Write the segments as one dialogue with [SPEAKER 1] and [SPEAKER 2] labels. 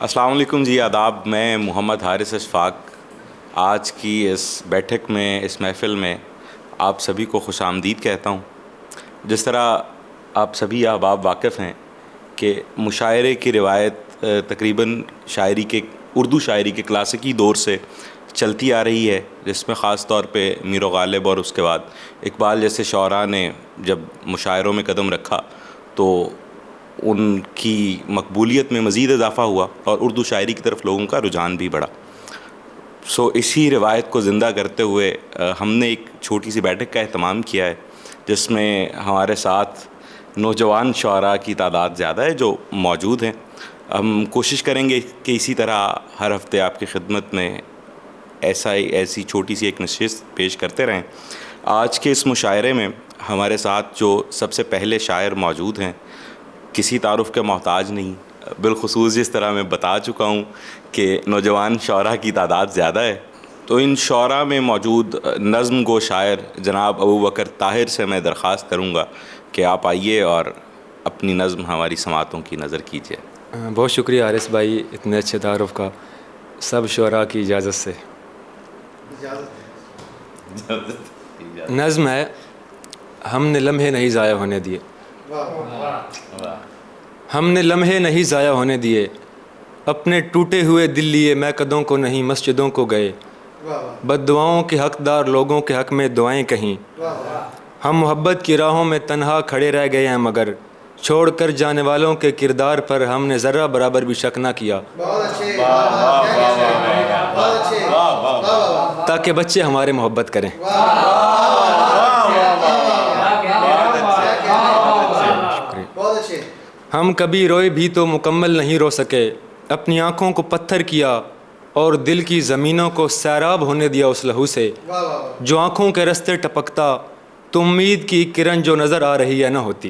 [SPEAKER 1] السلام علیکم جی، آداب. میں محمد حارث اشفاق آج کی اس بیٹھک میں، اس محفل میں آپ سبھی کو خوش آمدید کہتا ہوں. جس طرح آپ سبھی احباب واقف ہیں کہ مشاعرے کی روایت تقریباً اردو شاعری کے کلاسیکی دور سے چلتی آ رہی ہے، جس میں خاص طور پہ میر غالب اور اس کے بعد اقبال جیسے شعراء نے جب مشاعروں میں قدم رکھا تو ان کی مقبولیت میں مزید اضافہ ہوا اور اردو شاعری کی طرف لوگوں کا رجحان بھی بڑھا. اسی روایت کو زندہ کرتے ہوئے ہم نے ایک چھوٹی سی بیٹھک کا اہتمام کیا ہے، جس میں ہمارے ساتھ نوجوان شعراء کی تعداد زیادہ ہے جو موجود ہیں. ہم کوشش کریں گے کہ اسی طرح ہر ہفتے آپ کی خدمت میں ایسی چھوٹی سی ایک نشست پیش کرتے رہیں. آج کے اس مشاعرے میں ہمارے ساتھ جو سب سے پہلے شاعر موجود ہیں کسی تعارف کے محتاج نہیں، بالخصوص جس طرح میں بتا چکا ہوں کہ نوجوان شعراء کی تعداد زیادہ ہے، تو ان شعراء میں موجود نظم گو شاعر جناب ابوبکر طاہر سے میں درخواست کروں گا کہ آپ آئیے اور اپنی نظم ہماری سماعتوں کی نظر کیجیے.
[SPEAKER 2] بہت شکریہ حارث بھائی اتنے اچھے تعارف کا. سب شعراء کی اجازت سے نظم ہے. ہم نے لمحے نہیں ضائع ہونے دیے، ہم نے لمحے نہیں ضائع ہونے دیے، اپنے ٹوٹے ہوئے دل لیے میں قدوں کو نہیں مسجدوں کو گئے، بد دعاؤں کے حقدار لوگوں کے حق میں دعائیں کہیں. ہم محبت کی راہوں میں تنہا کھڑے رہ گئے ہیں، مگر چھوڑ کر جانے والوں کے کردار پر ہم نے ذرہ برابر بھی شک نہ کیا، تاکہ بچے ہمارے محبت کریں. ہم کبھی روئے بھی تو مکمل نہیں رو سکے، اپنی آنکھوں کو پتھر کیا اور دل کی زمینوں کو سیراب ہونے دیا اس لہو سے جو آنکھوں کے رستے ٹپکتا تو امید کی کرن جو نظر آ رہی ہے نہ ہوتی.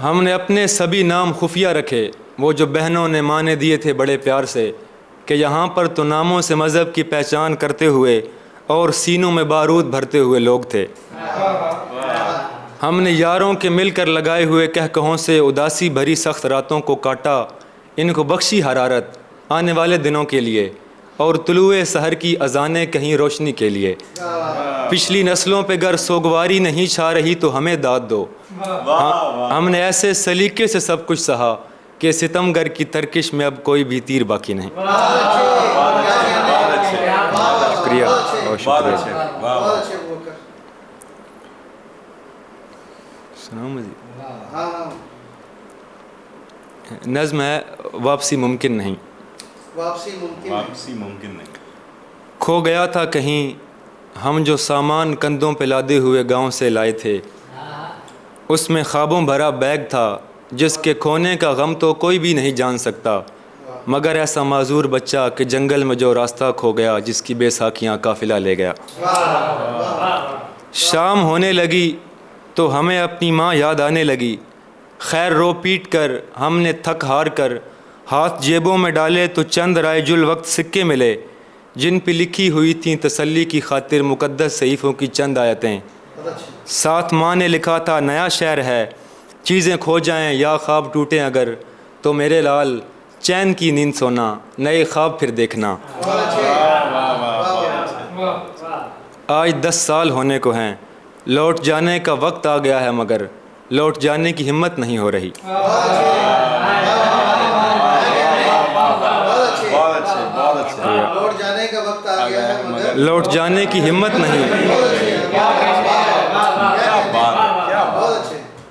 [SPEAKER 2] ہم نے اپنے سبھی نام خفیہ رکھے، وہ جو بہنوں نے ماں نے دیے تھے بڑے پیار سے، کہ یہاں پر تو ناموں سے مذہب کی پہچان کرتے ہوئے اور سینوں میں بارود بھرتے ہوئے لوگ تھے. ہم نے یاروں کے مل کر لگائے ہوئے کہکہوں سے اداسی بھری سخت راتوں کو کاٹا، ان کو بخشی حرارت آنے والے دنوں کے لیے اور طلوع سحر کی اذانیں کہیں روشنی کے لیے. پچھلی نسلوں پہ گر سوگواری نہیں چھا رہی تو ہمیں داد دو. ہم نے ایسے سلیقے سے سب کچھ سہا کہ ستم گر کی ترکش میں اب کوئی بھی تیر باقی نہیں. شکریہ، بہت شکریہ. نظم ہے واپسی ممکن نہیں.
[SPEAKER 1] واپسی ممکن نہیں.
[SPEAKER 2] کھو گیا تھا کہیں ہم جو سامان کندھوں پہ لادے ہوئے گاؤں سے لائے تھے، اس میں خوابوں بھرا بیگ تھا جس کے کھونے کا غم تو کوئی بھی نہیں جان سکتا، مگر ایسا معذور بچہ کہ جنگل میں جو راستہ کھو گیا جس کی بے ساکیاں قافلہ لے گیا. شام ہونے لگی تو ہمیں اپنی ماں یاد آنے لگی، خیر رو پیٹ کر ہم نے تھک ہار کر ہاتھ جیبوں میں ڈالے تو چند رائج الوقت سکے ملے جن پہ لکھی ہوئی تھیں تسلی کی خاطر مقدس صحیفوں کی چند آیتیں. ساتھ ماں نے لکھا تھا نیا شعر ہے، چیزیں کھو جائیں یا خواب ٹوٹیں اگر تو میرے لال چین کی نیند سونا، نئے خواب پھر دیکھنا. آج 10 سال ہونے کو ہیں، لوٹ جانے کا وقت آ گیا ہے مگر لوٹ جانے کی ہمت نہیں ہو رہی. لوٹ جانے کی ہمت نہیں.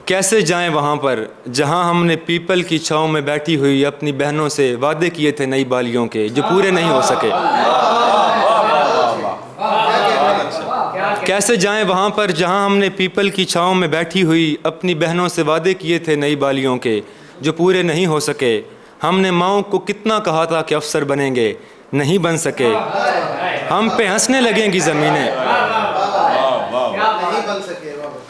[SPEAKER 2] کیسے جائیں وہاں پر جہاں ہم نے پیپل کی چھاؤں میں بیٹھی ہوئی اپنی بہنوں سے وعدے کیے تھے نئی بالیوں کے جو پورے نہیں ہو سکے. کیسے جائیں وہاں پر جہاں ہم نے پیپل کی چھاؤں میں بیٹھی ہوئی اپنی بہنوں سے وعدے کیے تھے نئی بالیوں کے جو پورے نہیں ہو سکے. ہم نے ماؤں کو کتنا کہا تھا کہ افسر بنیں گے، نہیں بن سکے. ہم پہ ہنسنے لگیں گی زمینیں،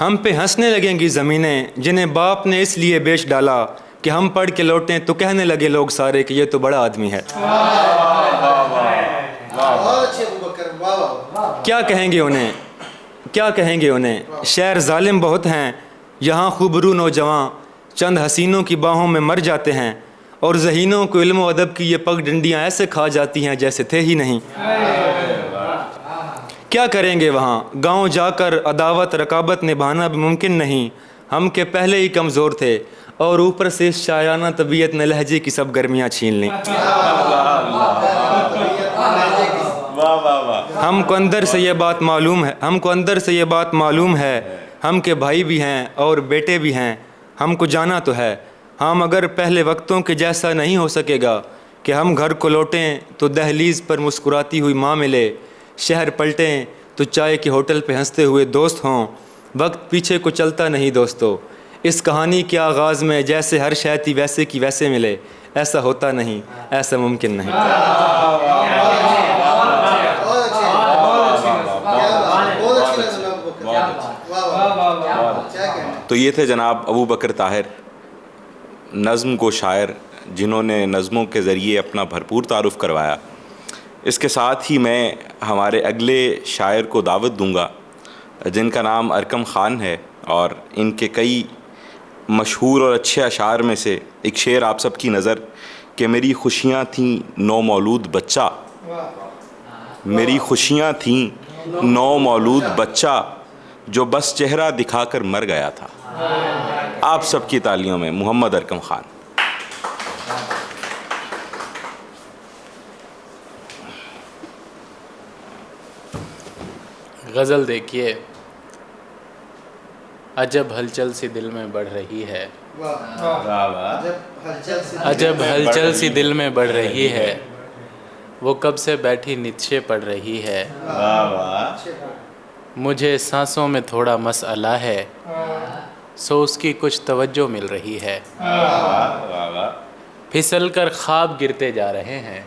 [SPEAKER 2] ہم پہ ہنسنے لگیں گی زمینیں جنہیں باپ نے اس لیے بیچ ڈالا کہ ہم پڑھ کے لوٹیں تو کہنے لگے لوگ سارے کہ یہ تو بڑا آدمی ہے. کیا کہیں گے انہیں، کیا کہیں گے انہیں، شہر ظالم بہت ہیں یہاں خوبرو نوجواں چند حسینوں کی باہوں میں مر جاتے ہیں، اور ذہینوں کو علم و ادب کی یہ پگ ڈنڈیاں ایسے کھا جاتی ہیں جیسے تھے ہی نہیں۔ کیا کریں گے وہاں گاؤں جا کر، عداوت رقابت نبھانا بھی ممکن نہیں، ہم کے پہلے ہی کمزور تھے، اور اوپر سے اس شاعرانہ طبیعت نے لہجے کی سب گرمیاں چھین لیں۔ ہم کو اندر سے یہ بات معلوم ہے، ہم کے بھائی بھی ہیں اور بیٹے بھی ہیں، ہم کو جانا تو ہے، ہم اگر پہلے وقتوں کے جیسا نہیں ہو سکے گا کہ ہم گھر کو لوٹیں تو دہلیز پر مسکراتی ہوئی ماں ملے، شہر پلٹیں تو چائے کے ہوٹل پہ ہنستے ہوئے دوست ہوں۔ وقت پیچھے کو چلتا نہیں دوستو، اس کہانی کے آغاز میں جیسے ہر شے تھی ویسے کی ویسے ملے، ایسا ہوتا نہیں، ایسا ممکن نہیں۔
[SPEAKER 1] تو یہ تھے جناب ابو بکر طاہر، نظم کو شاعر، جنہوں نے نظموں کے ذریعے اپنا بھرپور تعارف کروایا۔ اس کے ساتھ ہی میں ہمارے اگلے شاعر کو دعوت دوں گا، جن کا نام ارکم خان ہے، اور ان کے کئی مشہور اور اچھے اشعار میں سے ایک شعر آپ سب کی نظر کہ میری خوشیاں تھیں نومولود بچہ، میری خوشیاں تھیں نومولود بچہ، جو بس چہرہ دکھا کر مر گیا تھا۔ آپ سب کی تالیوں میں محمد ارکم خان۔
[SPEAKER 3] غزل دیکھیے، عجب ہلچل سی دل میں بڑھ رہی ہے، عجب ہلچل سی دل میں بڑھ رہی ہے، وہ کب سے بیٹھی نتشے پڑھ رہی ہے، مجھے سانسوں میں تھوڑا مسئلہ ہے، سو اس کی کچھ توجہ مل رہی ہے، پھسل کر خواب گرتے جا رہے ہیں،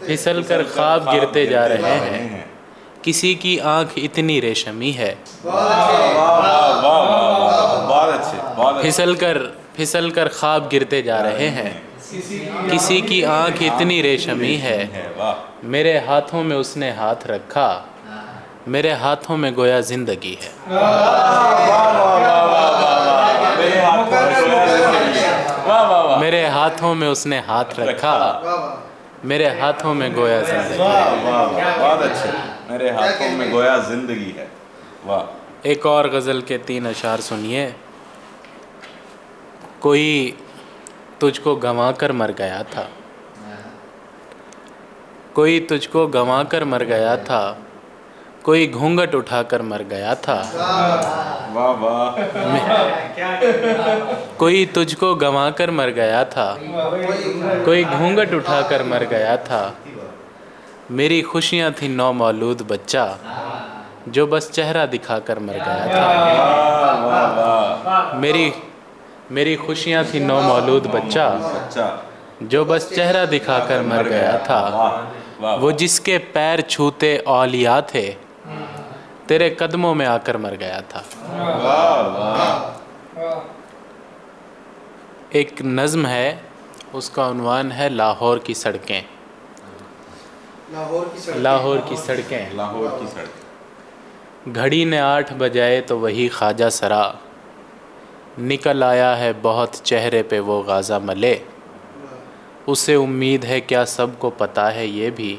[SPEAKER 3] پھسل کر خواب گرتے جا رہے ہیں، کسی کی آنکھ اتنی ریشمی ہے، پھسل کر خواب گرتے جا رہے ہیں، کسی کی آنکھ اتنی ریشمی ہے، میرے ہاتھوں میں اس نے ہاتھ رکھا، میرے ہاتھوں میں گویا زندگی ہے۔ میرے ہاتھوں میں اس نے ہاتھ رکھا، میرے ہاتھوں میں گویا زندگی ہے۔
[SPEAKER 1] بہت اچھے، میرے ہاتھوں میں گویا زندگی ہے۔ واہ۔
[SPEAKER 3] ایک اور غزل کے 3 اشعار سنیے۔ کوئی تجھ کو گنوا کر مر گیا تھا، کوئی تجھ کو گنوا کر مر گیا تھا، کوئی گھونگھٹ اٹھا کر مر گیا تھا،
[SPEAKER 1] واہ واہ۔
[SPEAKER 3] کوئی تجھ کو گنوا کر مر گیا تھا، کوئی گھونگھٹ اٹھا کر مر گیا تھا، میری خوشیاں تھیں نومولود بچہ، جو بس چہرہ دکھا کر مر گیا تھا، میری خوشیاں تھیں نومولود بچہ، جو بس چہرہ دکھا کر مر گیا تھا، وہ جس کے پیر چھوتے اولیاء تھے، تیرے قدموں میں آ کر مر گیا تھا۔ ایک نظم ہے، اس کا عنوان ہے لاہور کی سڑکیں۔ لاہور کی سڑکیں،
[SPEAKER 1] لاہور کی سڑک۔
[SPEAKER 3] گھڑی نے 8 بجائے تو وہی خواجہ سرا، نکل آیا ہے بہت چہرے پہ وہ غازہ ملے، اسے امید ہے کیا سب کو پتہ ہے یہ بھی،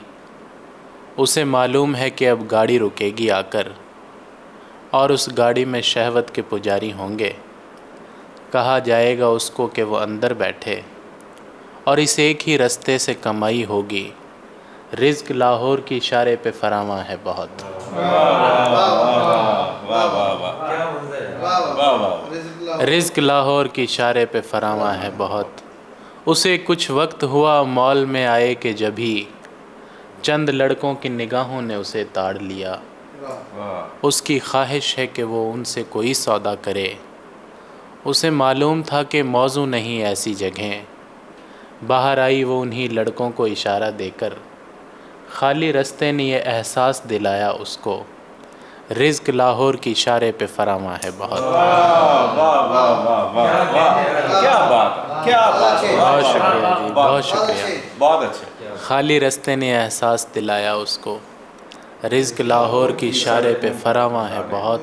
[SPEAKER 3] اسے معلوم ہے کہ اب گاڑی رکے گی آ کر، اور اس گاڑی میں شہوت کے پجاری ہوں گے، کہا جائے گا اس کو کہ وہ اندر بیٹھے، اور اس ایک ہی رستے سے کمائی ہوگی، رزق لاہور کی اشارے پہ فراواں ہے بہت۔ رزق لاہور کی اشارے پہ فراواں ہے بہت، اسے کچھ وقت ہوا مال میں آئے کہ جبھی چند لڑکوں کی نگاہوں نے اسے تاڑ لیا، اس کی خواہش ہے کہ وہ ان سے کوئی سودا کرے، اسے معلوم تھا کہ موزوں نہیں ایسی جگہیں، باہر آئی وہ انہی لڑکوں کو اشارہ دے کر، خالی رستے نے یہ احساس دلایا اس کو، رزق لاہور کی اشارے پہ فراواں ہے بہت۔
[SPEAKER 1] کیا بات، کیا بات،
[SPEAKER 3] بہت شکریہ جی، بہت شکریہ۔
[SPEAKER 1] بہت اچھے۔
[SPEAKER 3] خالی رستے نے احساس دلایا اس کو، رزق لاہور کی اشارے پہ فراواں ہے بہت،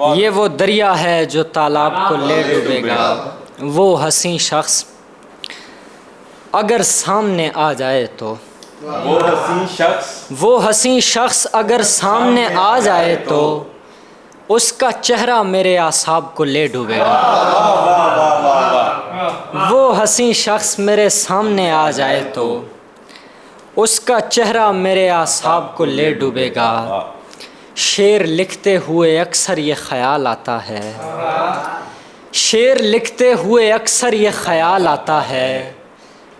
[SPEAKER 4] یہ وہ دریا ہے جو تالاب کو لے ڈوبے گا. وہ حسین شخص اگر سامنے آ جائے تو وہ حسین شخص اگر سامنے آ جائے تو اس کا چہرہ میرے اعصاب کو لے ڈوبے گا. وہ حسین شخص میرے سامنے آ جائے تو اس کا چہرہ میرے اعصاب کو لے ڈوبے گا. شعر لکھتے ہوئے اکثر یہ خیال آتا ہے، شعر لکھتے ہوئے اکثر یہ خیال آتا ہے،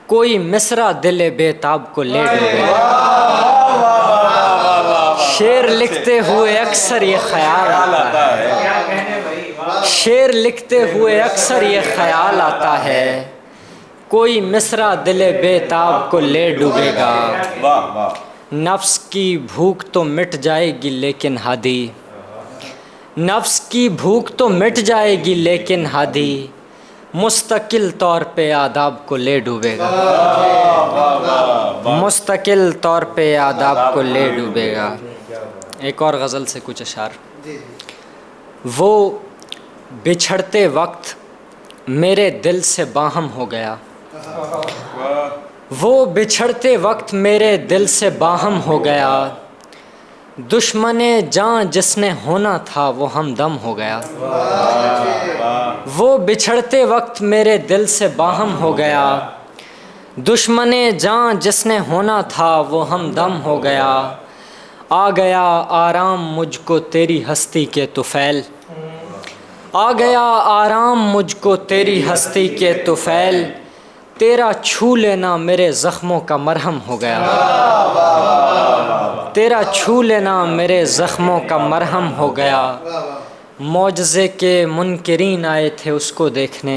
[SPEAKER 4] کوئی مصرع دل بیتاب کو لے ڈوبے گا. شعر لکھتے ہوئے اکثر یہ خیال آتا ہے، شعر لکھتے ہوئے اکثر یہ خیال آتا ہے، کوئی مصرع دل بیتاب کو لے ڈوبے گا. نفس کی بھوک تو مٹ جائے گی لیکن ہادی، نفس کی بھوک تو مٹ جائے گی لیکن ہادی مستقل طور پہ آداب کو لے ڈوبے گا. مستقل طور پہ آداب کو لے ڈوبے گا. ایک اور غزل سے کچھ اشعار. وہ بچھڑتے وقت میرے دل سے باہم ہو گیا، وہ بچھڑتے وقت میرے دل سے باہم ہو گیا، دشمن جاں جس نے ہونا تھا وہ ہمدم ہو گیا. وہ بچھڑتے وقت میرے دل سے باہم ہو گیا، دشمن جاں جس نے ہونا تھا وہ ہمدم ہو گیا. آ گیا آرام مجھ کو تیری ہستی کے طفیل، آ گیا آرام مجھ کو تیری ہستی کے طفیل، تیرا چھو لینا میرے زخموں کا مرہم ہو گیا. تیرا چھو لینا میرے زخموں کا مرہم ہو گیا. معجزے کے منکرین آئے تھے اس کو دیکھنے،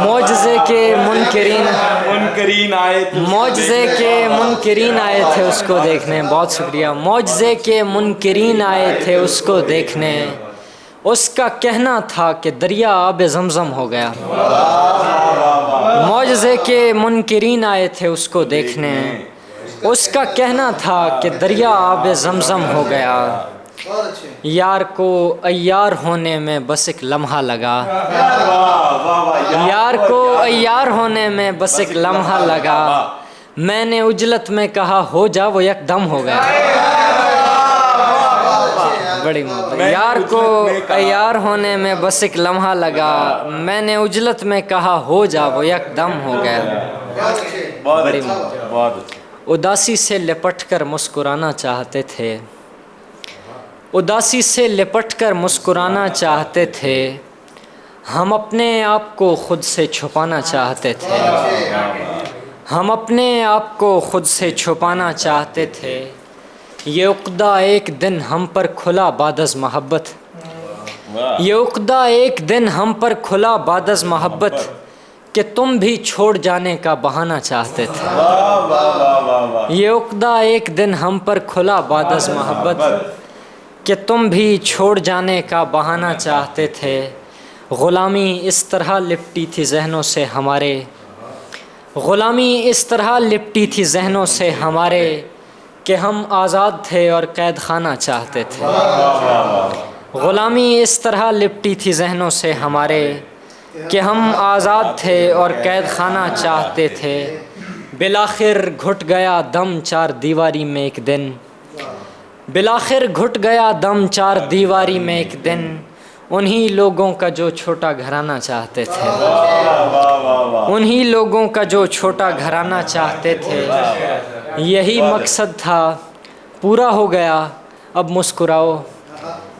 [SPEAKER 4] معجزے کے منکرین آئے تھے، معجزے کے منکرین آئے تھے اس کو دیکھنے. بہت شکریہ. معجزے کے منکرین آئے تھے اس کو دیکھنے، اس کا کہنا تھا کہ دریا آب زمزم ہو گیا. معجزے کے منکرین آئے تھے اس کو دیکھنے، اس کا کہنا تھا کہ دریا آب زمزم ہو گیا. یار کو عیار ہونے میں بس ایک لمحہ لگا، یار کو عیار ہونے میں بس ایک لمحہ لگا، میں نے عجلت میں کہا ہو جا وہ یک دم ہو گیا. بڑی محبت. یار کو عیار ہونے میں بس ایک لمحہ لگا، میں نے عجلت میں کہا ہو جا وہ یک دم ہو گیا. بڑی محبت. اداسی سے لپٹ کر مسکرانا چاہتے تھے، اداسی سے لپٹ کر مسکرانا چاہتے تھے، ہم اپنے آپ کو خود سے چھپانا چاہتے تھے، ہم اپنے آپ کو خود سے چھپانا چاہتے تھے. یہ عقدہ ایک دن ہم پر کھلا بعد از محبت، یہ عقدہ ایک دن ہم پر کھلا بعد از محبت، کہ تم بھی چھوڑ جانے کا بہانہ چاہتے تھے. یہ عقدہ ایک دن ہم پر کھلا بعد از محبت، کہ تم بھی چھوڑ جانے کا بہانہ چاہتے تھے. غلامی اس طرح لپٹی تھی ذہنوں سے ہمارے، غلامی اس طرح لپٹی تھی ذہنوں سے ہمارے، کہ ہم آزاد تھے اور قید خانہ چاہتے تھے. غلامی اس طرح لپٹی تھی ذہنوں سے ہمارے، کہ ہم آزاد تھے اور قید خانہ چاہتے تھے. بالآخر گھٹ گیا دم چار دیواری میں ایک دن، بالآخر گھٹ گیا دم چار دیواری میں ایک دن، انہی لوگوں کا جو چھوٹا گھرانہ چاہتے تھے، انہی لوگوں کا جو چھوٹا گھرانہ چاہتے تھے. یہی مقصد تھا پورا ہو گیا اب مسکراؤ،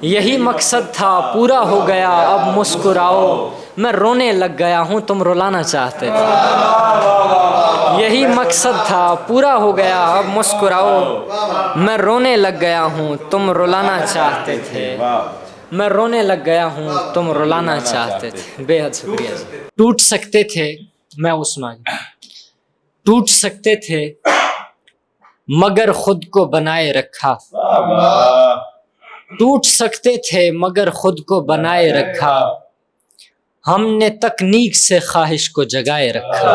[SPEAKER 4] یہی مقصد تھا پورا ہو گیا اب مسکراؤ، میں رونے لگ گیا ہوں تم رلانا چاہتے تھے. یہی مقصد تھا پورا ہو گیا اب مسکراؤ، میں رونے لگ گیا ہوں تم رلانا چاہتے تھے، میں رونے لگ گیا ہوں تم رلانا چاہتے تھے. بے حد شکریہ. ٹوٹ سکتے تھے میں عثمان، ٹوٹ سکتے تھے مگر خود کو بنائے رکھا، ٹوٹ سکتے تھے مگر خود کو بنائے رکھا، ہم نے تکنیک سے خواہش کو جگائے رکھا.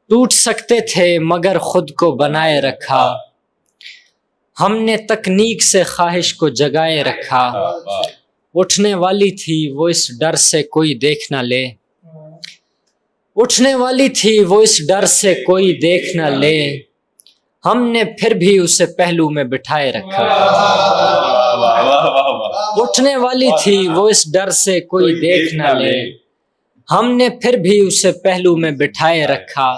[SPEAKER 4] ٹوٹ سکتے تھے مگر خود کو بنائے رکھا، ہم نے تکنیک سے خواہش کو جگائے رکھا، اٹھنے والی تھی وہ اس ڈر سے کوئی دیکھ نہ لے، اٹھنے والی تھی وہ اس ڈر سے کوئی دیکھ نہ لے، ہم نے پھر بھی اسے پہلو میں بٹھائے رکھا، اٹھنے والی تھی وہ اس ڈر سے کوئی دیکھ نہ لے، ہم نے پھر بھی اسے پہلو میں بٹھائے رکھا،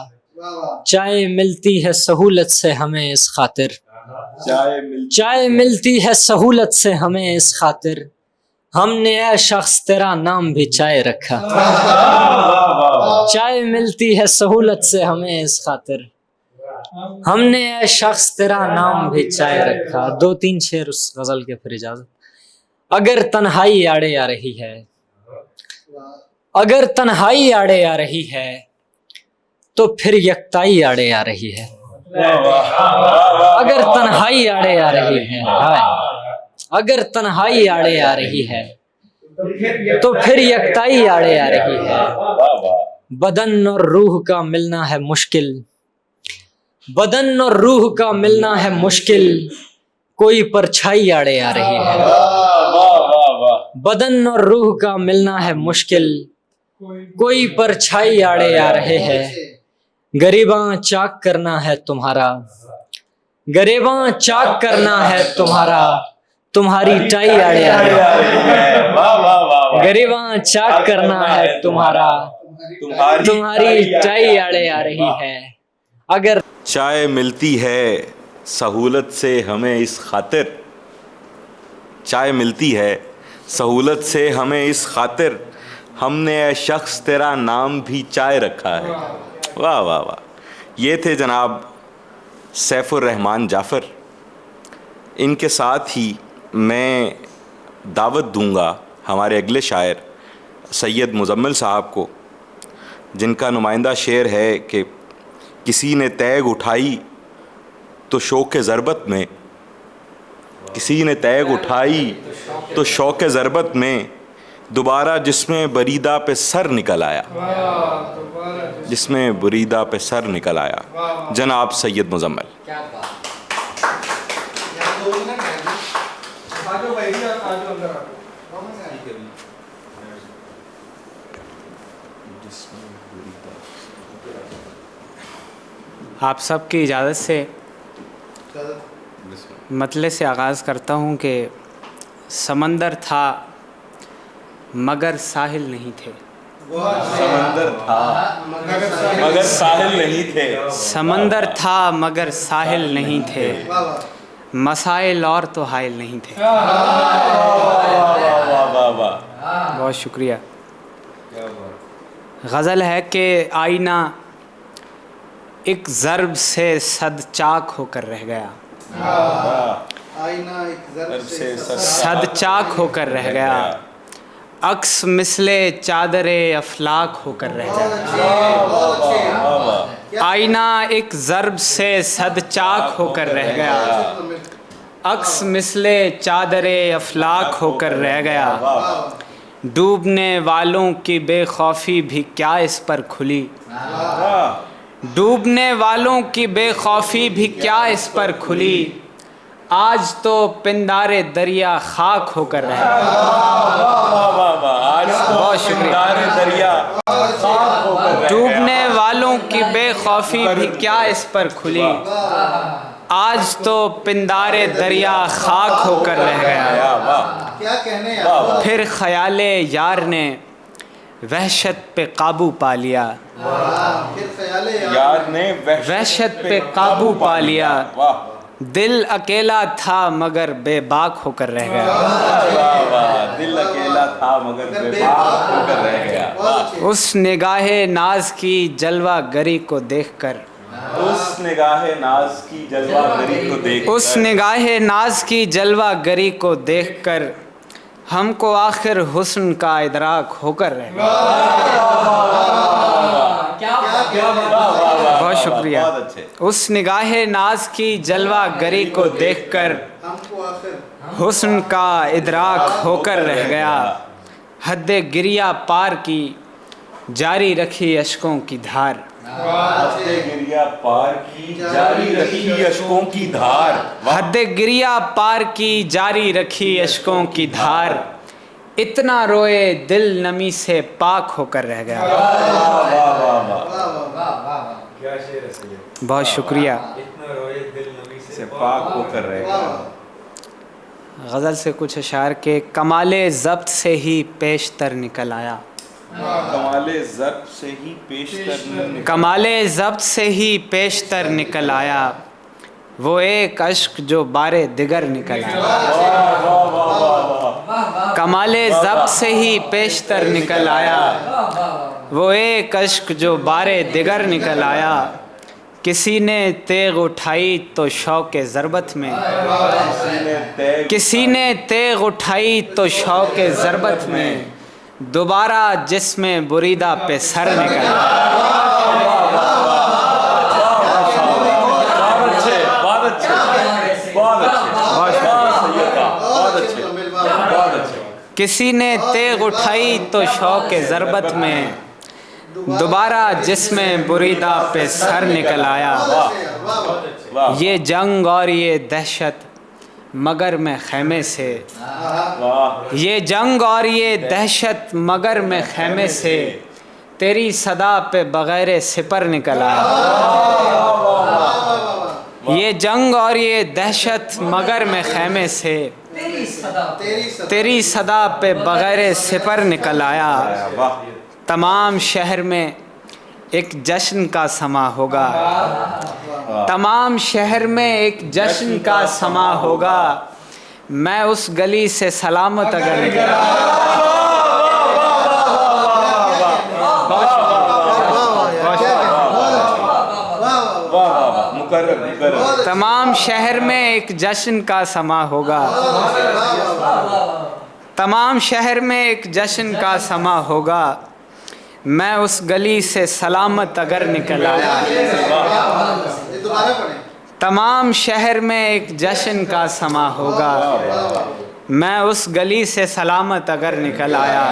[SPEAKER 4] چائے ملتی ہے سہولت سے ہمیں اس خاطر، چائے ملتی ہے سہولت سے ہمیں اس خاطر، ہم نے اے شخص تیرا نام بھی چائے رکھا، چائے ملتی ہے سہولت سے ہمیں اس خاطر، ہم نے اے شخص تیرا نام بھی چائے رکھا۔ 2-3 شعر اس غزل کے پھر اجازت۔ اگر تنہائی آڑے آ رہی ہے، اگر تنہائی آڑے آ رہی ہے تو پھر یکتائی آڑے آ رہی ہے، اگر تنہائی آڑے آ رہی ہے، اگر تنہائی آڑے آ رہی ہے تو پھر یکتائی آڑے آ رہی ہے، بدن اور روح کا ملنا ہے مشکل، بدن اور روح کا ملنا ہے مشکل، کوئی پرچھائی آڑے آ رہی ہے، بدن اور روح کا ملنا ہے مشکل، کوئی پرچھائی آڑے آ رہے ہیں، گریباں چاک کرنا ہے تمہارا، گریباں چاک کرنا ہے تمہارا، تمہاری ٹائی آڑے آ رہی ہے، گریباں چاک کرنا ہے تمہارا، تمہاری ٹائی آڑے آ رہی ہے، اگر
[SPEAKER 1] چائے ملتی ہے سہولت سے ہمیں اس خاطر، چائے ملتی ہے سہولت سے ہمیں اس خاطر، ہم نے اے شخص تیرا نام بھی چائے رکھا ہے۔ واہ واہ واہ۔ یہ تھے جناب سیف الرحمان جعفر۔ ان کے ساتھ ہی میں دعوت دوں گا ہمارے اگلے شاعر سید مزمل صاحب کو، جن کا نمائندہ شعر ہے کہ کسی نے تیغ اٹھائی تو شوق ضربت میں، کسی نے تیغ اٹھائی تو شوق ضربت میں، دوبارہ جس میں بریدہ پہ سر نکل آیا، جس میں بریدہ پہ سر نکل آیا، جناب سید مزمل۔
[SPEAKER 5] آپ سب کی اجازت سے مطلع سے آغاز کرتا ہوں کہ سمندر تھا مگر ساحل نہیں تھے،
[SPEAKER 1] سمندر تھا مگر ساحل نہیں تھے،
[SPEAKER 5] سمندر تھا مگر ساحل نہیں تھے، مسائل اور تو حائل نہیں تھے۔ بہت شکریہ۔ غزل ہے کہ آئینہ ایک ضرب سے صد چاک ہو کر رہ گیا،
[SPEAKER 6] آئینہ ایک ضرب سے
[SPEAKER 5] صد چاک ہو کر رہ گیا، عکس مثل چادر افلاک ہو کر رہ گیا، آئینہ ایک ضرب سے صد چاک ہو کر رہ گیا، عکس مثل چادر افلاک ہو کر رہ گیا، ڈوبنے والوں کی بے خوفی بھی کیا اس پر کھلی، ڈوبنے والوں کی بے خوفی بھی کیا اس پر کھلی، آج تو پندار دریا خاک ہو کر رہ گیا۔ بہت شکریہ۔ ڈوبنے والوں کی بے خوفی بھی کیا اس پر کھلی، آج تو پندار دریا خاک ہو کر رہ گیا،
[SPEAKER 6] کیا کہنے
[SPEAKER 5] پھر خیال یار نے وحشت پہ قابو پا لیا،
[SPEAKER 6] پھر خیال
[SPEAKER 1] یار نے
[SPEAKER 5] وحشت پہ قابو پا لیا، دل اکیلا تھا مگر بے باک ہو کر رہ گیا،
[SPEAKER 1] دل اکیلا تھا مگر بے باک ہو کر رہ گیا،
[SPEAKER 5] اس نگاہ ناز کی جلوہ گری کو دیکھ کر،
[SPEAKER 1] اس نگاہ ناز کی جلوہ گری کو دیکھ،
[SPEAKER 5] اس نگاہ ناز کی جلوہ گری کو دیکھ کر ہم کو آخر حسن کا ادراک ہو کر رہ گیا۔ بہت شکریہ۔ اس نگاہ ناز کی جلوہ گری کو دیکھ کر
[SPEAKER 6] ہم کو آخر
[SPEAKER 5] حسن کا ادراک ہو کر رہ گیا، حد گریہ پار کی جاری رکھی اشکوں کی دھار،
[SPEAKER 1] حد گریہ پار کی جاری رکھی اشکوں کی دھار.
[SPEAKER 5] حد گریہ پار کی جاری رکھی اشکوں کی دھار. اتنا روئے دل نمی سے پاک ہو کر رہ گیا. بہت شکریہ.
[SPEAKER 1] سے پاک ہو کر رہ گیا.
[SPEAKER 5] غزل سے کچھ اشعار کے کمال ضبط سے ہی پیشتر نکل آیا.
[SPEAKER 1] کمال ضبط سے ہی پیشتر
[SPEAKER 5] کمال ضبط سے ہی پیشتر نکل آیا. وہ ایک اشک جو بار دیگر نکل آیا. کمال ضبط سے ہی پیشتر نکل آیا. وہ ایک اشک جو بار دیگر نکل آیا. کسی نے تیغ اٹھائی تو شوق ضربت میں. کسی نے تیغ اٹھائی تو شوق ضربت میں. دوبارہ جسم بریدہ پہ سر نکل آیا. کسی نے تیغ اٹھائی تو شوق ضربت میں. دوبارہ جسم بریدہ پہ سر نکل آیا. یہ جنگ اور یہ دہشت مگر میں خیمے سے. یہ جنگ اور یہ دہشت مگر میں خیمے سے. تیری صدا پہ بغیر سپر نکل آیا. یہ جنگ اور یہ دہشت مگر میں خیمے سے. تیری صدا پہ بغیر سپر نکل آیا. تمام شہر میں ایک جشن کا سما ہوگا. تمام شہر میں ایک جشن کا سما ہوگا. میں اس گلی سے سلامت اگر نکلا. تمام شہر میں ایک جشن کا سما ہوگا. تمام شہر میں ایک جشن کا سما ہوگا. میں اس گلی سے سلامت اگر نکل آیا. تمام شہر میں ایک جشن کا سما ہوگا. میں اس گلی سے سلامت اگر نکل آیا.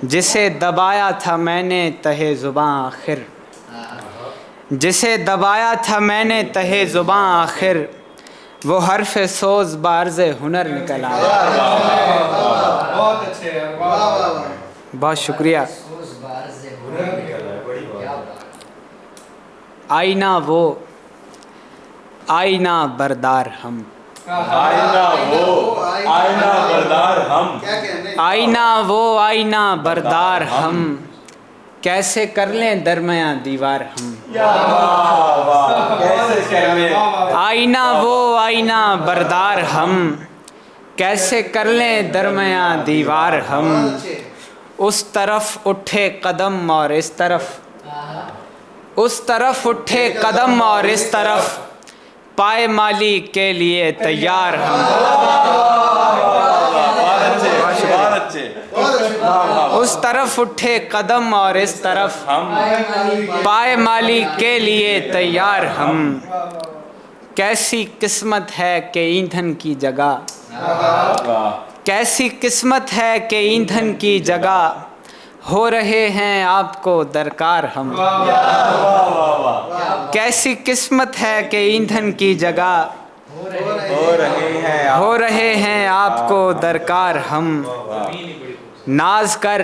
[SPEAKER 5] جسے دبایا تھا میں نے تہے زباں آخر. جسے دبایا تھا میں نے تہے زباں آخر. وہ حرف سوز بارز ہنر نکل آیا.
[SPEAKER 7] بہت اچھے.
[SPEAKER 5] بہت شکریہ. آئینہ وہ آئینہ بردار ہم.
[SPEAKER 1] آئینہ وہ آئینہ بردار ہم.
[SPEAKER 5] آئینہ وہ آئینہ بردار ہم. کیسے کر لیں درمیاں دیوار ہم. آئینہ وہ آئینہ بردار ہم. کیسے کر لیں درمیاں دیوار ہم. اس طرف اٹھے قدم اور اس طرف. اس طرف اٹھے قدم اور اس طرف. پائے مالی کے لیے تیار ہم. اس طرف اٹھے قدم اور اس طرف ہم. پائے مالی کے لیے تیار ہم. کیسی قسمت ہے کہ ایندھن کی جگہ. کیسی قسمت ہے کہ ایندھن کی جگہ. ہو رہے ہیں آپ کو درکار ہم. کیسی قسمت ہے کہ ایندھن کی جگہ. ہو رہے ہیں آپ کو درکار ہم. ناز کر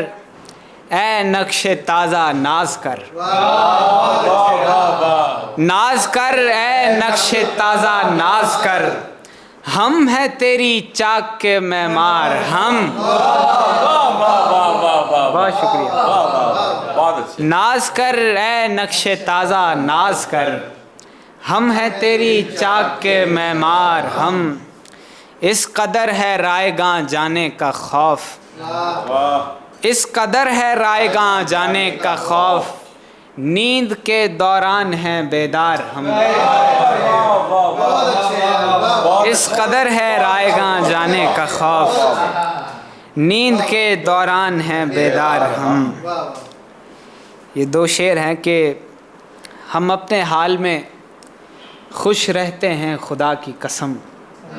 [SPEAKER 5] اے نقش تازہ ناز کر. ناز کر اے نقش تازہ ناز کر. ہم ہیں تیری چاک کے معمار ہم. بہت شکریہ. ناز کر اے نقش تازہ ناز کر. ہم ہیں تیری چاک کے معمار ہم. اس قدر ہے رائے گاں جانے کا خوف. اس قدر ہے رائے گاں جانے کا خوف. نیند کے دوران ہیں بیدار ہم. اس قدر ہے رائے گاں جانے کا خوف. نیند کے دوران ہیں بیدار ہم. یہ دو شعر ہیں کہ ہم اپنے حال میں خوش رہتے ہیں خدا کی قسم.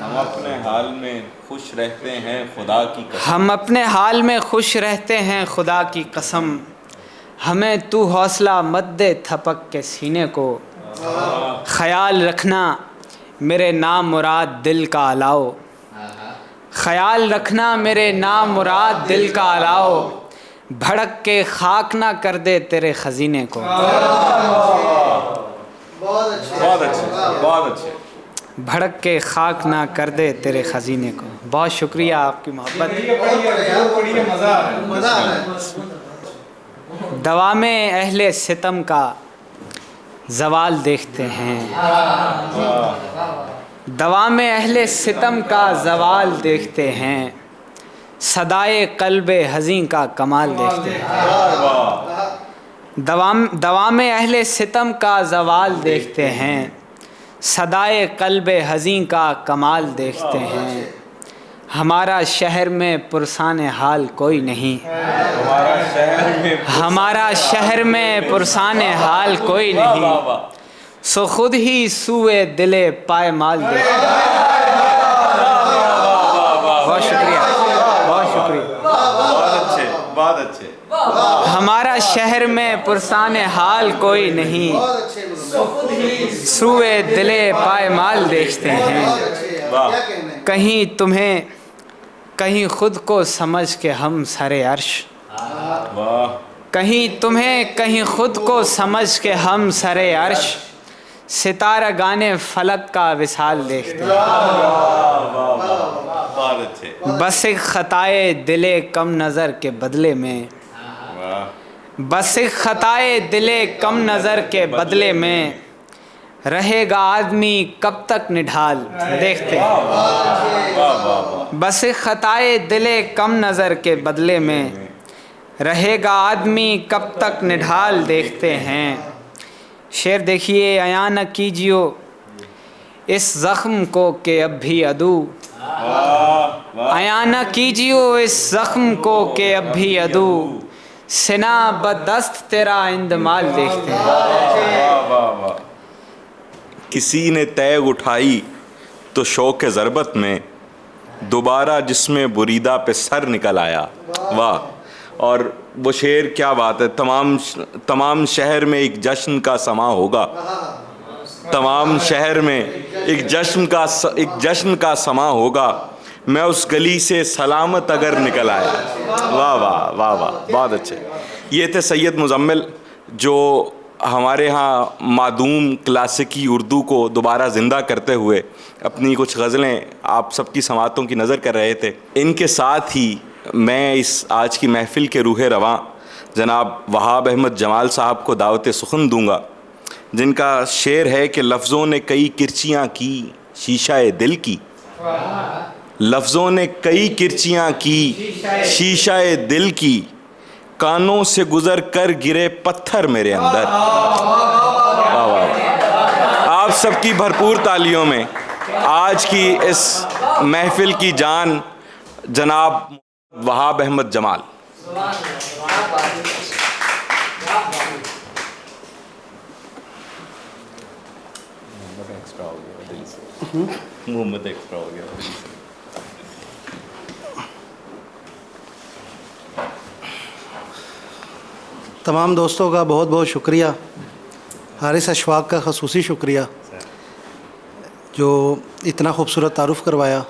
[SPEAKER 1] ہم اپنے حال میں خوش رہتے ہیں خدا کی قسم.
[SPEAKER 5] ہم اپنے حال میں خوش رہتے ہیں خدا کی قسم. ہمیں تو حوصلہ مت دے تھپک کے سینے کو، خیال رکھنا میرے نام مراد دل کا الاؤ، خیال رکھنا میرے نام مراد دل کا الاؤ، بھڑک کے خاک نہ کر دے تیرے خزینے کو۔
[SPEAKER 6] بہت اچھے
[SPEAKER 1] بہت اچھے بہت اچھے۔
[SPEAKER 5] بھڑک کے خاک نہ کر دے تیرے خزینے کو۔ بہت شکریہ آپ کی محبت۔
[SPEAKER 7] پڑھیے مزہ آ رہا ہے۔
[SPEAKER 6] مزہ آ رہا ہے۔
[SPEAKER 5] دوام اہل ستم کا زوال دیکھتے ہیں، دوام اہل ستم کا زوال دیکھتے ہیں، صدائے قلب حزین کا کمال دیکھتے ہیں۔ دوام اہل ستم کا زوال دیکھتے ہیں، صدائے قلب حزین کا کمال دیکھتے ہیں، ہمارا شہر میں پرسان حال کوئی نہیں، ہمارا شہر میں پرسان حال کوئی نہیں، سو خود ہی سوئے دل پائمال دیکھتے ہیں۔ بہت شکریہ، بہت شکریہ۔
[SPEAKER 1] بہت اچھے بہت اچھے۔
[SPEAKER 5] ہمارا شہر میں پرسان حال کوئی نہیں،
[SPEAKER 6] بہت اچھے۔
[SPEAKER 5] سوئے دل پائمال دیکھتے ہیں،
[SPEAKER 1] واہ۔
[SPEAKER 6] کیا کہنا ہے؟
[SPEAKER 5] کہیں تمہیں کہیں خود کو سمجھ کے ہم سر عرش،
[SPEAKER 1] واہ
[SPEAKER 5] کہیں تمہیں کہیں خود کو سمجھ کے ہم سر عرش، ستارہ گانے فلک کا وصال دیکھتے ہیں،
[SPEAKER 1] بہت اچھے۔
[SPEAKER 5] بس ایک خطائے دل کم نظر کے بدلے میں،
[SPEAKER 1] واہ
[SPEAKER 5] بس ایک خطائے دل کم نظر کے بدلے میں، رہے گا آدمی کب تک نڈھال دیکھتے ہیں، بس ایک خطائے دل کم نظر کے بدلے میں، رہے گا آدمی کب تک نڈھال دیکھتے ہیں۔ شعر دیکھیے، عیاں نہ کیجیو اس زخم کو کہ اب بھی عدو، عیاں نہ کیجیو اس زخم کو کہ اب بھی عدو، سنا بدست تیرا اندمال دیکھتے ہیں۔
[SPEAKER 1] کسی نے تیغ اٹھائی تو شوق ضربت میں، دوبارہ جس میں بریدہ پہ سر نکل آیا۔ واہ۔ اور وہ شعر کیا بات ہے، تمام شہر میں ایک جشن کا سما ہوگا، تمام شہر میں ایک جشن کا سما ہوگا، میں اس گلی سے سلامت اگر نکل آیا۔ واہ واہ واہ واہ، بہت اچھے۔ یہ تھے سید مزمل، جو ہمارے ہاں معدوم کلاسیکی اردو کو دوبارہ زندہ کرتے ہوئے اپنی کچھ غزلیں آپ سب کی سماعتوں کی نظر کر رہے تھے۔ ان کے ساتھ ہی میں اس آج کی محفل کے روح رواں جناب وہاب احمد جمال صاحب کو دعوت سخن دوں گا، جن کا شعر ہے کہ لفظوں نے کئی کرچیاں کی شیشہ دل کی، لفظوں نے کئی کرچیاں کی شیشہ دل کی، کانوں سے گزر کر گرے پتھر میرے اندر۔ آپ سب کی بھرپور تالیوں میں آج کی اس محفل کی جان جناب وہاب احمد جمال۔ محمد ایکسٹرا ہو گیا۔
[SPEAKER 6] تمام دوستوں کا بہت بہت شکریہ، حارث اشفاق کا خصوصی شکریہ جو اتنا خوبصورت تعارف کروایا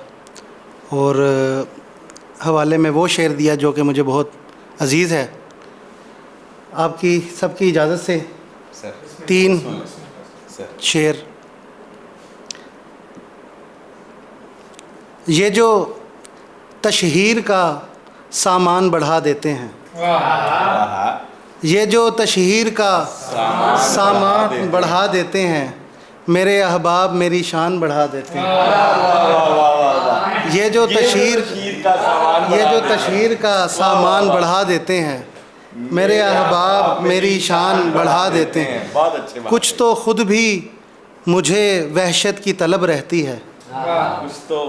[SPEAKER 6] اور حوالے میں وہ شعر دیا جو کہ مجھے بہت عزیز ہے۔ آپ کی سب کی اجازت سے 3 شعر۔ یہ جو تشہیر کا سامان بڑھا دیتے ہیں، یہ جو تشہیر کا سامان بڑھا دیتے ہیں، میرے احباب میری شان بڑھا دیتے ہیں۔ یہ جو تشہیر کا سامان بڑھا دیتے ہیں، میرے احباب میری شان بڑھا دیتے ہیں۔ کچھ تو خود بھی مجھے وحشت کی طلب رہتی ہے،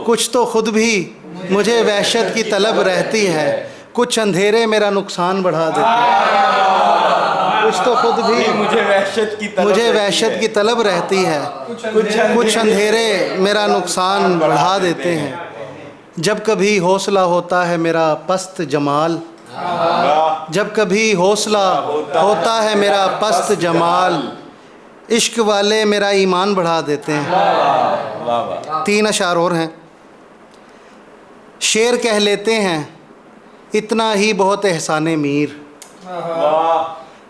[SPEAKER 6] کچھ تو خود بھی مجھے وحشت کی طلب رہتی ہے، کچھ اندھیرے میرا نقصان بڑھا دیتے ہیں۔ کچھ تو خود بھی مجھے وحشت کی طلب رہتی ہے، کچھ اندھیرے میرا نقصان بڑھا دیتے ہیں۔ جب کبھی حوصلہ ہوتا ہے میرا پست جمال، جب کبھی حوصلہ ہوتا ہے میرا پست جمال، عشق والے میرا ایمان بڑھا دیتے ہیں۔ 3 اشعار اور ہیں۔ شعر کہہ لیتے ہیں اتنا ہی بہت احسان میر،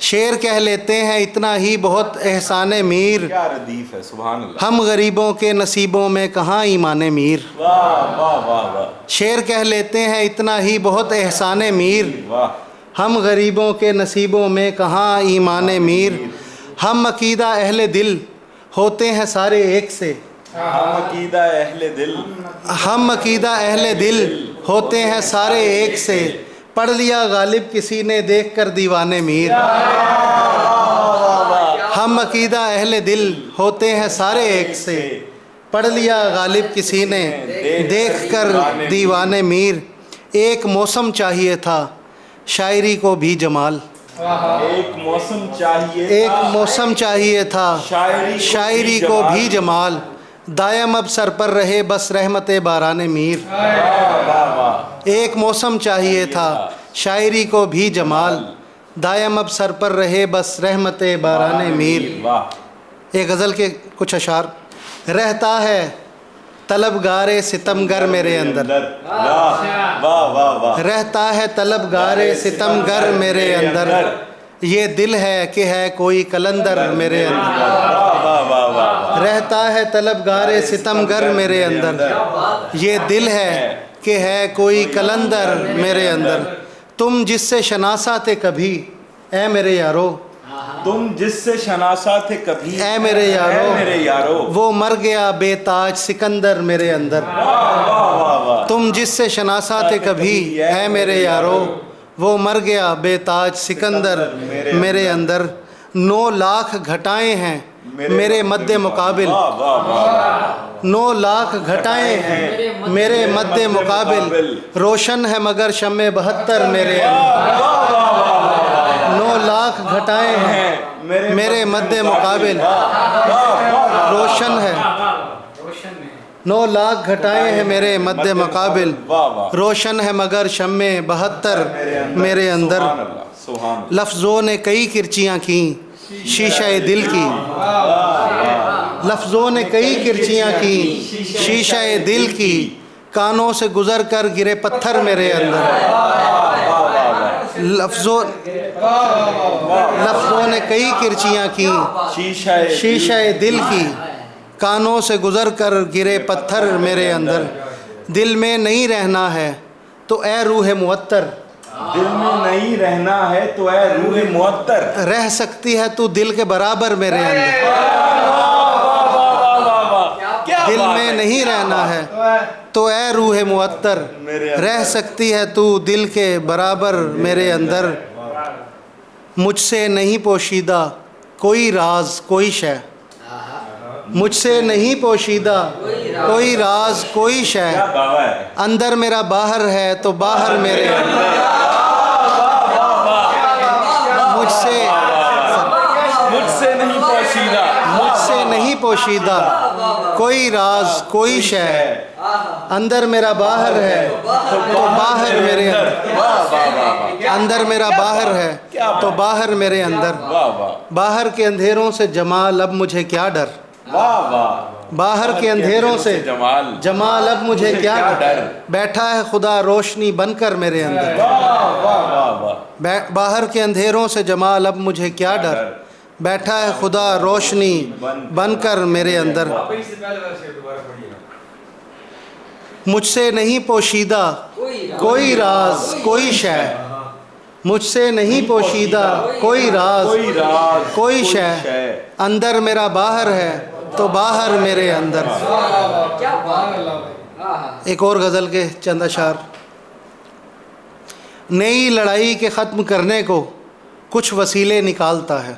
[SPEAKER 6] شعر کہہ لیتے ہیں اتنا ہی بہت احسان میر،
[SPEAKER 1] کیا ردیف ہے، سبحان اللہ۔
[SPEAKER 6] ہم غریبوں کے نصیبوں میں کہاں ایمان میر۔
[SPEAKER 1] واہ واہ واہ واہ
[SPEAKER 6] شعر کہہ لیتے ہیں اتنا ہی بہت احسان میر،
[SPEAKER 1] واہ،
[SPEAKER 6] ہم غریبوں کے نصیبوں میں کہاں ایمان میر، ہم عقیدہ اہل دل ہوتے ہیں سارے ایک سے،
[SPEAKER 1] ہم عقیدہ اہل دل،
[SPEAKER 6] ہم عقیدہ اہل دل ہوتے ہیں سارے ایک سے، پڑھ لیا غالب کسی نے دیکھ کر دیوان میر، ہم عقیدہ اہل دل ہوتے ہیں سارے ایک سے، پڑھ لیا غالب کسی نے دیکھ کر دیوان میر، ایک موسم چاہیے تھا شاعری کو بھی جمال،
[SPEAKER 1] ایک موسم چاہیے،
[SPEAKER 6] ایک موسم چاہیے تھا شاعری کو بھی جمال، دائم اب سر پر رہے بس رحمت باران میر، ایک موسم چاہیے تھا شاعری کو بھی جمال، دائم اب سر پر رہے بس رحمت باران میر۔ ایک غزل کے کچھ اشعار۔ رہتا ہے طلبگار ستم گر میرے اندر،
[SPEAKER 1] واہ واہ واہ،
[SPEAKER 6] رہتا ہے طلبگار ستم گر میرے اندر، یہ دل ہے کہ ہے کوئی کلندر میرے اندر،
[SPEAKER 1] واہ واہ واہ،
[SPEAKER 6] رہتا ہے طلبگار ستم گر میرے اندر، یہ دل ہے کہ ہے کوئی کلندر میرے اندر، تم جس سے شناسا تھے کبھی اے میرے یارو،
[SPEAKER 1] تم جس سے شناسا تھے کبھی
[SPEAKER 6] اے میرے یارو،
[SPEAKER 1] اے میرے یارو،
[SPEAKER 6] وہ مر گیا بے تاج سکندر میرے اندر، تم جس سے شناسا تھے کبھی اے میرے یارو، وہ مر گیا بے تاج سکندر میرے اندر، 9 لاکھ گھٹائیں ہیں میرے مد مقابل، 9 لاکھ گھٹائیں ہیں میرے مد مقابل، روشن ہے مگر شمع 72 میرے اندر، 9 لاکھ گھٹائیں ہیں میرے مد مقابل، روشن ہے، 9 لاکھ گھٹائیں ہیں میرے مد مقابل، روشن ہے مگر شمع 72 میرے اندر، لفظوں نے کئی کرچیاں کیں شیشہ دل کی، لفظوں نے کئی کرچیاں کیں شیشہ دل کی، کانوں سے گزر کر گرے پتھر میرے اندر، لفظوں نے کئی کرچیاں کیں شیشہ دل کی، کانوں سے گزر کر گرے پتھر میرے اندر، دل میں نہیں رہنا ہے تو اے روح معطر،
[SPEAKER 1] دل میں نہیں رہنا ہے تو اے روح معطر،
[SPEAKER 6] رہ سکتی ہے تو دل کے برابر میرے اندر، دل میں نہیں رہنا ہے تو اے روح معطر، رہ سکتی ہے تو دل کے برابر میرے اندر، مجھ سے نہیں پوشیدہ کوئی راز کوئی شے، مجھ سے نہیں پوشیدہ کوئی راز کوئی شے، اندر میرا باہر ہے تو باہر میرے اندر، مجھ سے نہیں پوشیدہ کوئی راز کوئی شے، اندر میرا باہر ہے تو باہر میرے اندر، اندر میرا باہر ہے تو باہر میرے اندر، باہر کے اندھیروں سے جمال اب مجھے کیا ڈر، باہر کے اندھیروں سے جمال اب مجھے کیا ڈر، بیٹھا ہے خدا روشنی بن کر میرے اندر، باہر کے اندھیروں سے جمال اب مجھے کیا ڈر، بیٹھا ہے خدا روشنی بن کر میرے اندر، مجھ سے نہیں پوشیدہ کوئی راز کوئی شے، مجھ سے نہیں پوشیدہ کوئی راز کوئی شے، اندر میرا باہر ہے تو باہر میرے اندر۔ ایک اور غزل کے چند اشعار۔ نئی لڑائی کے ختم کرنے کو کچھ وسیلے نکالتا ہے،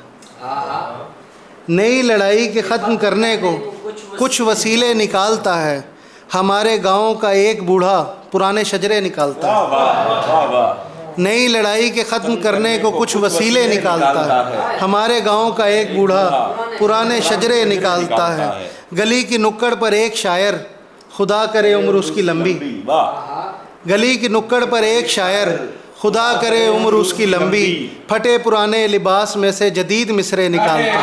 [SPEAKER 6] نئی لڑائی کے ختم کرنے کو کچھ وسیلے نکالتا ہے، ہمارے گاؤں کا ایک بوڑھا پرانے شجرے نکالتا ہے، نئی لڑائی کے ختم کرنے کو کچھ وسیلے نکالتا ہے، ہمارے گاؤں کا ایک بوڑھا پرانے شجرے نکالتا ہے، گلی کی نکڑ پر ایک شاعر خدا کرے عمر اس کی لمبی، گلی کی نکڑ پر ایک شاعر خدا کرے عمر اس کی لمبی، پھٹے پرانے لباس میں سے جدید مصرے نکالتا ہے۔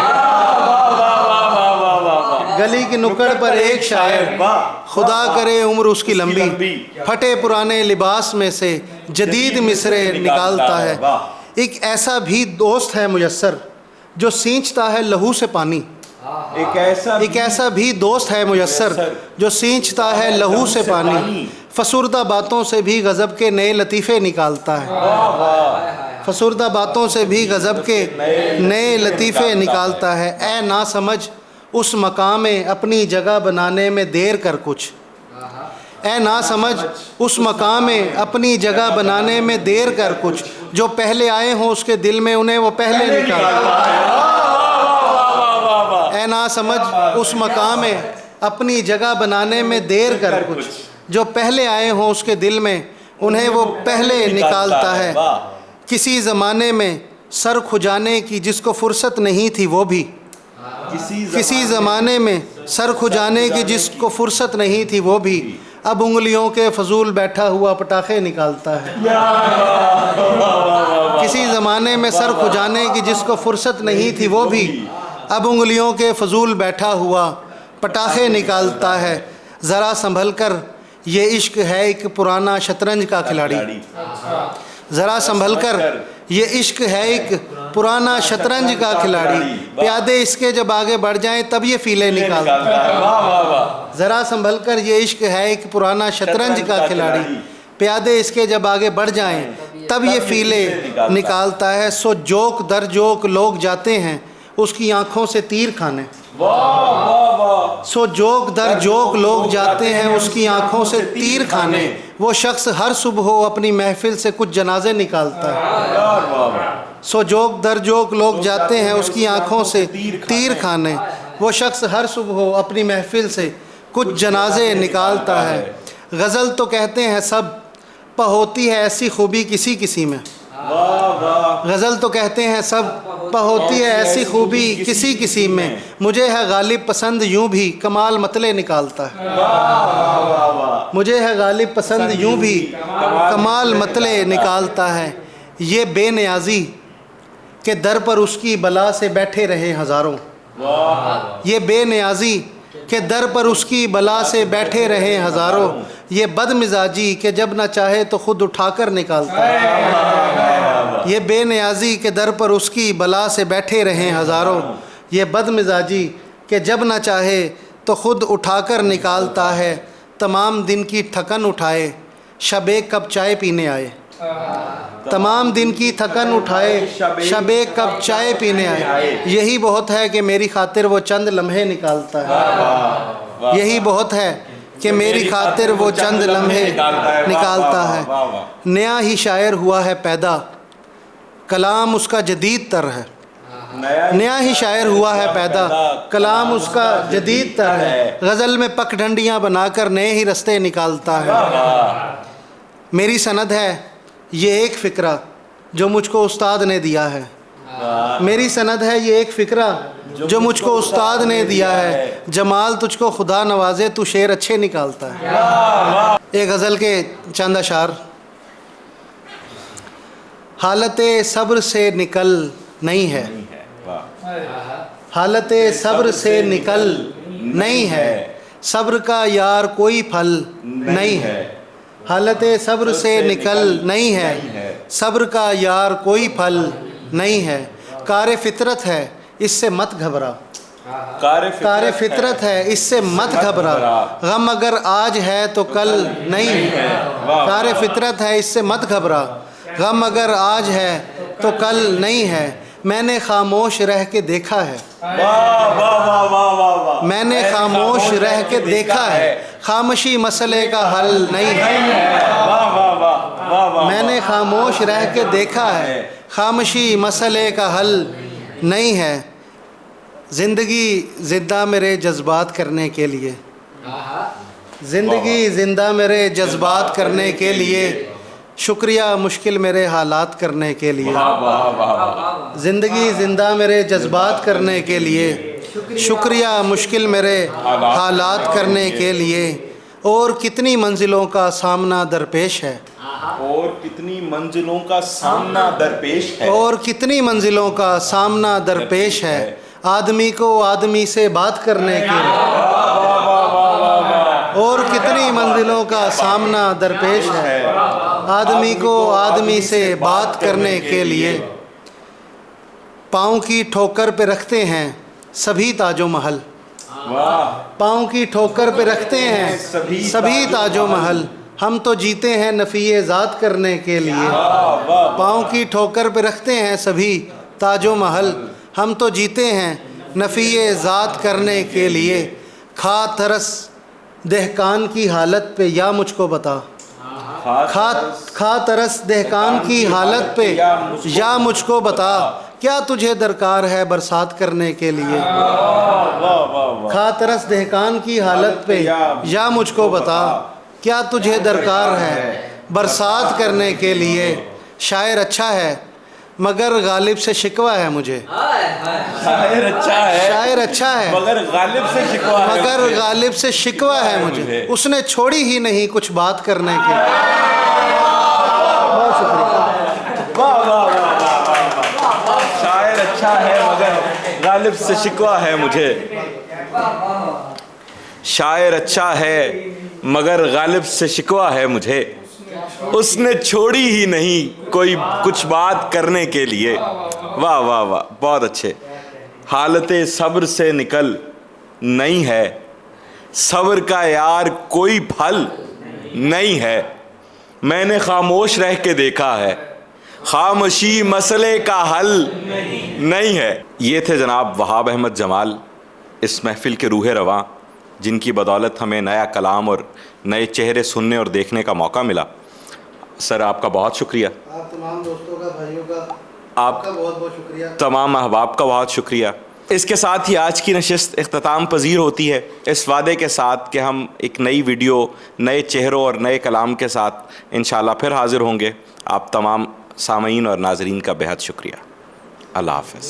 [SPEAKER 6] گلی کی نکڑ پر ایک شاعر، خدا کرے عمر اس کی لمبی، پھٹے پرانے لباس میں سے جدید مصرے نکالتا ہے۔ ایک ایسا بھی دوست ہے میسر جو سینچتا ہے لہو سے پانی، ایک ایسا بھی دوست ہے میسر جو سینچتا ہے لہو سے پانی، فسردہ باتوں سے بھی غضب کے نئے لطیفے نکالتا ہے، فسردہ باتوں سے بھی غضب کے نئے لطیفے نکالتا ہے۔ اے نا سمجھ اس مقام اپنی جگہ بنانے میں دیر کر کچھ، اے نا سمجھ اس مقام اپنی جگہ بنانے میں دیر کر کچھ، جو پہلے آئے ہوں اس کے دل میں انہیں وہ پہلے نکال۔ اے نا سمجھ اس مقام اپنی جگہ بنانے میں دیر کر کچھ، جو پہلے آئے ہوں اس کے دل میں انہیں وہ پہلے نکالتا ہے۔ کسی زمانے میں سر کھجانے کی جس کو فرصت نہیں تھی وہ بھی، کسی زمانے میں سر کھجانے کی جس کو فرصت نہیں تھی وہ بھی، اب انگلیوں کے فضول بیٹھا ہوا پٹاخے نکالتا ہے۔ کسی زمانے میں سر کھجانے کی جس کو فرصت نہیں تھی وہ بھی، اب انگلیوں کے فضول بیٹھا ہوا پٹاخے نکالتا ہے۔ ذرا سنبھل کر یہ عشق ہے ایک پرانا شطرنج کا کھلاڑی، ذرا سنبھل کر یہ عشق ہے ایک پرانا شطرنج کا کھلاڑی، پیادے اس کے جب آگے بڑھ جائیں تب یہ فیلے نکالتا ہے۔ ذرا سنبھل کر یہ عشق ہے ایک پرانا شطرنج کا کھلاڑی، پیادے اس کے جب آگے بڑھ جائیں تب یہ فیلے نکالتا ہے۔ سو جوک در جوک لوگ جاتے ہیں اس کی آنکھوں سے تیر کھانے، سو جوک در جوک لوگ جاتے ہیں اس کی آنکھوں سے تیر کھانے، وہ شخص ہر صبح اپنی محفل سے کچھ جنازے نکالتا ہے۔ سو جوک در جوک لوگ جاتے ہیں اس کی آنکھوں سے تیر کھانے، وہ شخص ہر صبح اپنی محفل سے کچھ جنازے نکالتا ہے۔ غزل تو کہتے ہیں سب پہ ہوتی ہے ایسی خوبی کسی کسی میں، غزل تو کہتے ہیں سب پہ ہوتی ہے ایسی خوبی کسی کسی میں، مجھے ہے غالب پسند یوں بھی کمال مطلع نکالتا ہے، مجھے ہے غالب پسند یوں بھی کمال مطلع نکالتا ہے۔ یہ بے نیازی کہ در پر اس کی بلا سے بیٹھے رہے ہزاروں، یہ بے نیازی کہ در پر اس کی بلا سے بیٹھے رہے ہزاروں، یہ بد مزاجی کہ جب نہ چاہے تو خود اٹھا کر نکالتا ہے، یہ بے نیازی کہ در پر اس کی بلا سے بیٹھے رہے ہزاروں، یہ بد مزاجی کہ جب نہ چاہے تو خود اٹھا کر نکالتا ہے۔ تمام دن کی تھکن اٹھائے شب ایک کپ چائے پینے آئے، تمام دن کی تھکن اٹھائے شب ایک کپ چائے پینے آئے، یہی بہت ہے کہ میری خاطر وہ چند لمحے نکالتا ہے، یہی بہت ہے کہ میری خاطر وہ چند لمحے نکالتا ہے۔ نیا ہی شاعر ہوا ہے پیدا کلام اس کا جدید تر ہے، نیا ہی شاعر ہوا ہے پیدا کلام اس کا جدید تر ہے، غزل میں پک ڈھنڈیاں بنا کر نئے ہی رستے نکالتا ہے۔ میری سند ہے یہ ایک فکرہ جو مجھ کو استاد نے دیا ہے، میری سند ہے یہ ایک فکرہ جو مجھ کو استاد نے دیا ہے، جمال تجھ کو خدا نوازے تو شعر اچھے نکالتا ہے۔ ایک غزل کے چند اشعار۔ حالت صبر سے نکل نہیں ہے، حالت صبر سے نکل نہیں ہے، صبر کا یار کوئی پھل نہیں ہے، حالت صبر سے نکل نہیں ہے، صبر کا یار کوئی پھل نہیں ہے، کار فطرت ہے اس سے مت گھبرا، کار فطرت ہے اس سے مت گھبرا، غم اگر آج ہے تو کل نہیں ہے، کار فطرت ہے اس سے مت گھبرا، غم اگر آج ہے تو کل نہیں ہے، میں نے خاموش رہ کے دیکھا ہے، میں نے خاموش رہ کے دیکھا ہے، خاموشی مسئلے کا حل نہیں ہے، میں نے خاموش رہ کے دیکھا ہے، خاموشی مسئلے کا حل نہیں ہے۔ زندگی زندہ میرے جذبات کرنے کے لیے، زندگی زندہ میرے جذبات کرنے کے لیے، شکریہ مشکل میرے حالات کرنے کے لیے، زندگی زندہ میرے جذبات کرنے کے لیے، شکریہ مشکل میرے حالات کرنے کے لیے، اور کتنی منزلوں کا سامنا درپیش ہے،
[SPEAKER 1] اور کتنی منزلوں کا سامنا درپیش ہے.
[SPEAKER 6] اور کتنی منزلوں کا سامنا درپیش ہے آدمی کو آدمی سے بات کرنے کے لیے. اور کتنی منزلوں کا سامنا درپیش ہے آدمی کو آدمی سے بات کرنے کے لیے. پاؤں کی ٹھوکر پہ رکھتے ہیں سبھی تاج و محل. پاؤں کی ٹھوکر پہ رکھتے ہیں سبھی تاج و محل. ہم تو جیتے ہیں نفی ذات کرنے کے لیے. پاؤں کی ٹھوکر پہ رکھتے ہیں سبھی تاج و محل. ہم تو جیتے ہیں نفی ذات کرنے کے لیے. کھا ترس دہقان کی حالت پہ یا مجھ کو بتا. کھا ترس دہقان کی حالت پہ یا مجھ کو بتا. کیا تجھے درکار ہے برسات کرنے کے لیے. کھا ترس دہقان کی حالت پہ یا مجھ کو بتا. کیا تجھے درکار ہے برسات کرنے کے لیے. شاعر اچھا ہے مگر غالب سے شکوہ ہے مجھے. شاعر اچھا ہے
[SPEAKER 1] مگر
[SPEAKER 6] غالب سے شکوہ ہے مجھے. اس نے چھوڑی ہی نہیں کچھ بات کرنے کے لیے. بہت شکریہ.
[SPEAKER 1] شاعر اچھا ہے مگر غالب سے شکوہ ہے مجھے. شاعر اچھا ہے مگر غالب سے شکوہ ہے مجھے. اس نے چھوڑی ہی نہیں کوئی کچھ بات کرنے کے لیے. واہ واہ واہ بہت اچھے. حالت صبر سے نکل نہیں ہے صبر کا یار کوئی پھل نہیں ہے. میں نے خاموش رہ کے دیکھا ہے خاموشی مسئلے کا حل نہیں ہے. یہ تھے جناب وہاب احمد جمال اس محفل کے روح رواں جن کی بدولت ہمیں نیا کلام اور نئے چہرے سننے اور دیکھنے کا موقع ملا. سر آپ کا بہت شکریہ.
[SPEAKER 6] آپ تمام دوستوں کا بھائیوں کا
[SPEAKER 1] آپ
[SPEAKER 6] کا بہت بہت شکریہ.
[SPEAKER 1] تمام احباب کا بہت شکریہ. اس کے ساتھ ہی آج کی نشست اختتام پذیر ہوتی ہے اس وعدے کے ساتھ کہ ہم ایک نئی ویڈیو نئے چہروں اور نئے کلام کے ساتھ انشاءاللہ پھر حاضر ہوں گے. آپ تمام سامعین اور ناظرین کا بہت شکریہ. اللہ حافظ.